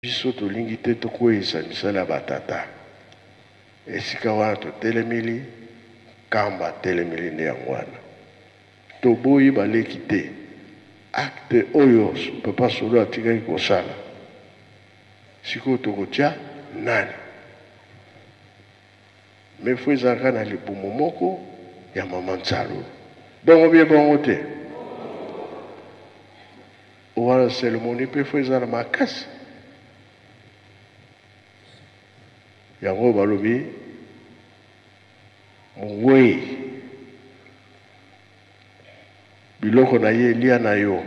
biso tolingi te tokweyisa misala ya batata esika wana totelemeli kamba telemeli nde yango wana toboyi baleki te acte oyo papa Solo atikaki kosala sikoyo tokotia nani me fo ezalaka na libumu moko ya mama Ntsalo bongo bie bongo te wana seremoni mpe fo ezala makasi yango balobi mongwei biloko na ye elia na yo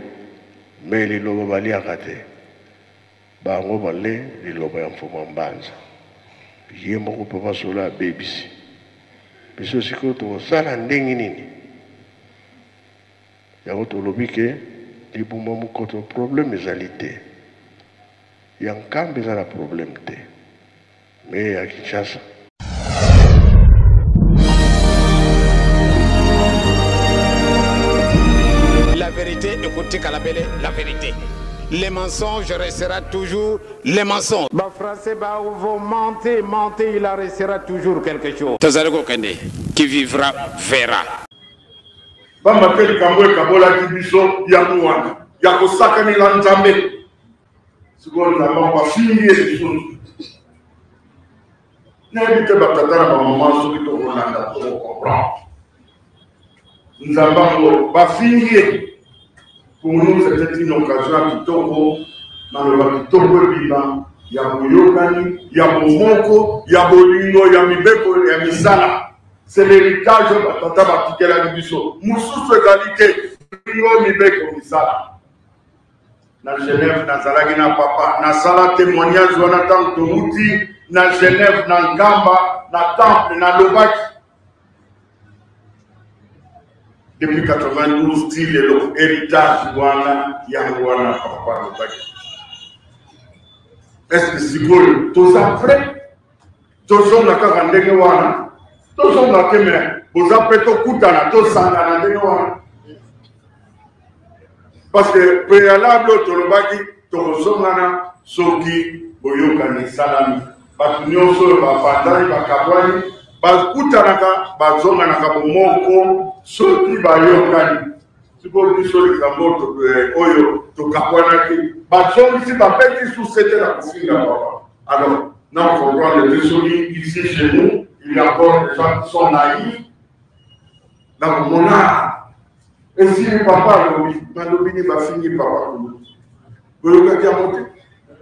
me liloba baliaka te bango bale liloba ya mfumu mbanza ye moko papa Solo abebisi biso sikoyo tokosala ndenge nini yango tolobi ke libuma mokoto problème ezali te ya nkambe eza na problème te me ya Kinshasa la vérité, écoutez Kalabele, la vérité. Les mensonges restera toujours les mensonges. Bah français, bah vous mentez, il en restera toujours quelque chose. Tazareko Kende, qui vivra, verra. Bamba peli kamboe kabola kibiso ya muwana. Ya kosaka ni lanzambe. Siko nzamba kwa fingi ebiso. N'habite batatara ba maman soki to Rolanda to comprendre. Nzamba ngo ba fingi. Pour nous, c'était une occasion à Kitoko, dans le Kitoko Biba, il y a Boyokani, il y a Bomoko, il y a Bolingo, il y a Mibeko, il y a Misala. C'est l'héritage de Tata Batikela Bibiso. Moussous égalité, Bolingo, Mibeko, Misala. Na Genève, na Zalagi, na Papa, na Sala témoignage, na Temple de Mouti, na Genève, na Ngamba, na Temple, na Lobaki. Depuis 92, style et l'héritage Wana, Yangwana, Papa Lobaki. Est-ce que c'est bon? Tous après, tous sommes la Karandenge Wana, tous sommes la Kemé, vous appelez tout Koutana, tous Sangana Wana. Parce que préalable au Tolobaki, tous sommes là, Soki, Boyokani, Salami, Batunyoso, Bapandari, Bakabwani, Bakutanaka, Bazonganaka, Bomoko, Soki Bayokani, si vous dites sur l'exemple Oyo, Tokapwanaki, Bazon ici, Babeki sous cette la conflit. Alors, nous comprenons les deux ici chez nous, il y a encore des gens qui sont naïfs. Donc, mon art, et si papa Malobini va finir papa Koulou, Boyoka Diamote,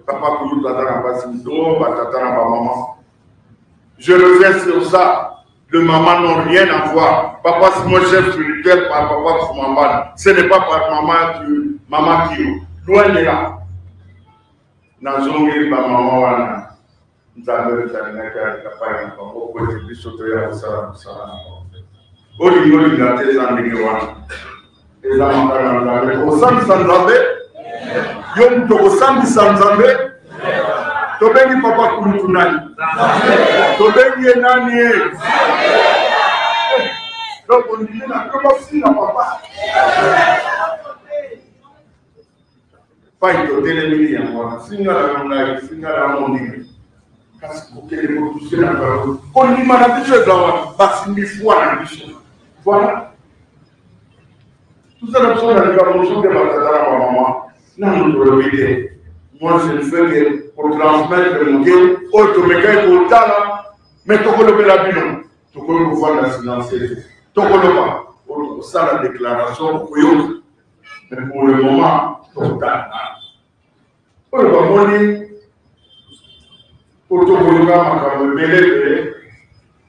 papa Koulou, Tatana Basido, Tatana Maman. Je reviens sur ça. Le maman n'ont rien à voir. Papa, c'est mon chef spirituel par papa Foumambane. Ce n'est pas par maman qui loin de là. Nazongi, maman, wana. Nous avons dit que nous avons dit que nous avons dit Tobengi papa Kulutu nani? Tobengi nani? Donc on dit comment si la papa? Pas de télévision ya moi. Singa la ngai, singa la mondi. Kasi ko kele ko toucher la parole. On dit mana biso dawa, basi mi fois na biso. Voilà. Tout ça nous sommes dans la promotion de ma maman. Non, nous le vidéo. Moi, je ne fais que pour transmettre le modèle, automécaïque au talent, mais tout le monde la bilan, tout le monde voit la silence, tout le monde ça la déclaration, mais pour le moment, tout le monde. Pour le moment, pour tout le monde, ma caméra,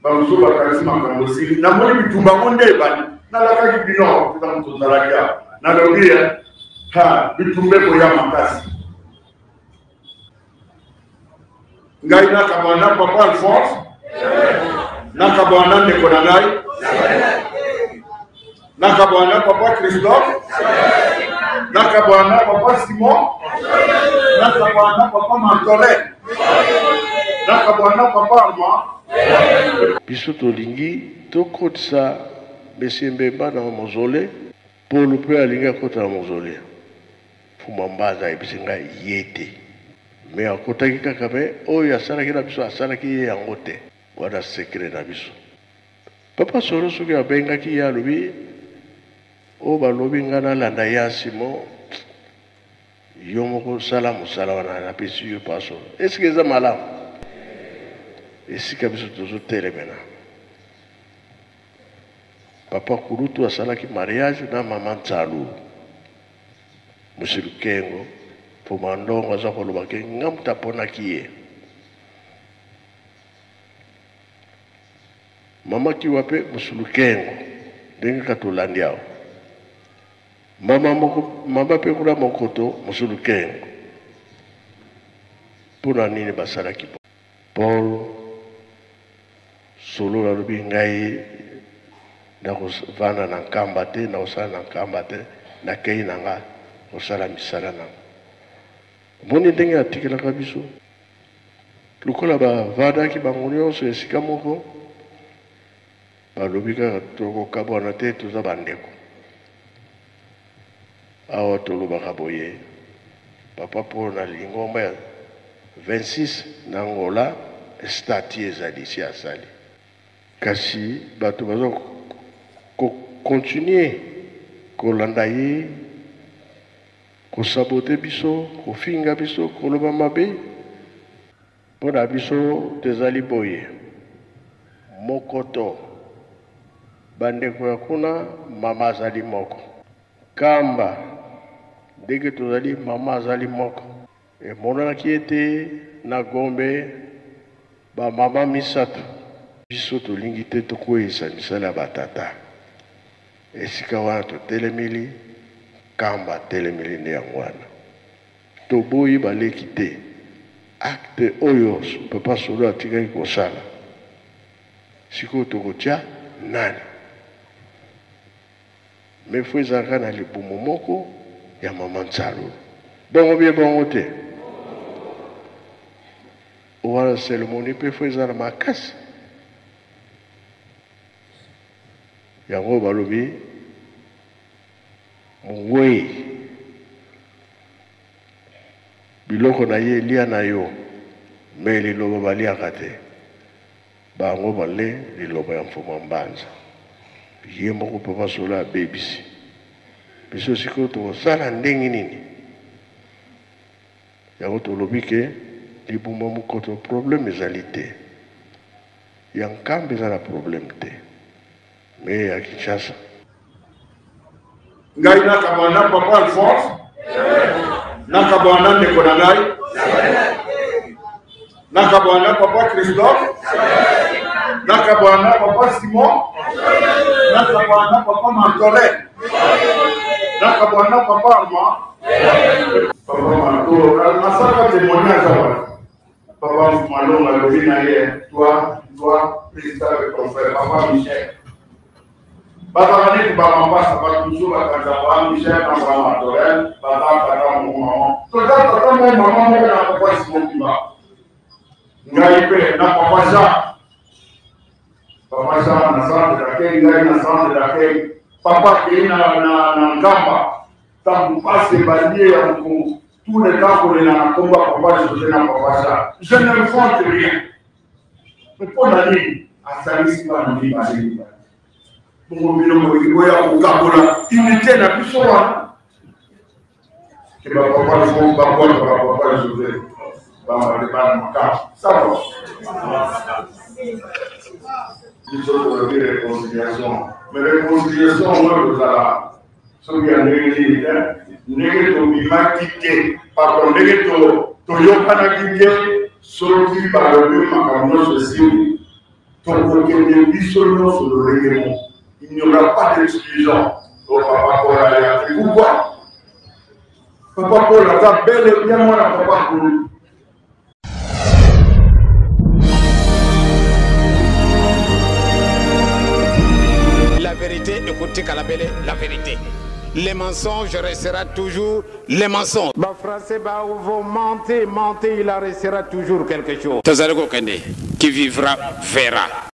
Banzo Bakasi Makamosi, Namoni Bitumbamonde, Nalaka Bino, tout dans la gare, Nalobia, Ha, Bitumbe Boya Makasi. Ngai nakabana papa Alphonse nakabana Nekona ngai nakabana papa Christophe nakabana papa Simon nakabana papa Marcolin nakabana papa Armand biso tolingi tokotisa Monsieur Mbemba na mozole pour le peu alinga kota na mozole Fumambaza ebisinga yete me akotaki kaka me oyo asalaki na biso asalaki ye yango te wana sekre na biso. Papa Solo soki abengaki ye alobi o balobi nga nalanda ye asimo yo moko sala mosala wana napesi yo paso eske eza malamu esika biso tozotelemena. Papa Kurutu asalaki mariage na mama Nzalu Musulukengo po mandongo aza kolobaki ngamuta ponaki ye. Mama Kiwape Musulukengo ndenge katolandi awo. Mama pe kuna mokoto Musulukengo pona nini basalaki Paul Solo alobi ngai na kovanda na nkamba te na kosala na nkamba te nakei na nga kosala misala na moni ndenge atikelaka biso lokola bavandaki bango nyonso esika moko balobi kaka tokokabwana te toza bandeko. Awa tolobaka boye Papa Paul na lingomba ya 26 na Angola stati ezali si asali kasi bato baza continuer kolanda ye kosabote biso kofinga biso koloba mabe mpona biso tezali boye mokoto bandeko ya kuna mama azali moko kamba ndenge tozali mama azali moko emonanaki ete na Gombe bamama misato biso tolingi te tokweyisa misala ya batata esika wana totelemeli kamba telemeli nde yango wana toboyi baleki te acte oyo Papa Solo atikaki kosala sikoyo tokotia nani me fo ezalaka na libumu moko ya mama Nzalu bongo bie bongo te wana seremoni mpe fo ezala makasi yango balobi mongwei biloko na ye elia na yo me liloba baliaka te bango bale liloba ya mfuma mbanza ye moko Papa Solo abebisi biso sikoyo tokosala ndenge nini yango tolobi ke libumba mokoto problème ezali te ya nkambi eza na problème te me ya Kinshasa ngai nakabwana Papa Alphonse nakabwana ndeko na ngai nakabwana Papa Christophe nakabwana Papa Simon nakabwana Papa Mantore nakabwana Papa Armand Papa Mantore nasaka témoignage awa Papa Malonga lobi na ye toi président de ton frère Papa Michel Baba neti baba mbasa batuzu bakazaba Michel na Baba Torel baba kata mama tata mama na Papa Simon ngai pe na Papa Jean na centre d'accueil ngai na centre d'accueil Papa qui na ngamba tant passe balier ya mkongo tout le temps qu'on est na combat Papa José na Papa Jean je ne me fante rien mais pour la ligne à service pas de vie bongo biloko ya kokabola unité na biso wana ke bapapa lifo bakwana bapapa José bambalebana makasi sava biso tolobi réconciliation mais réconciliation oyo tozala soki ya ndenge nini te ndenge tobimaki te pardon ndenge toyokanaki te soki balobi makambo nyonso esili tokokende biso nyonso lolenge moko. Il n'y aura pas d'exclusion au Papa Paul à pourquoi Papa Paul a bel et bien moi la Papa Paul. La vérité, écoutez Kalabele, la vérité. Les mensonges restera toujours les mensonges. Bah français, bah vous mentez, il en restera toujours quelque chose. Tazareko Kende, qui vivra verra.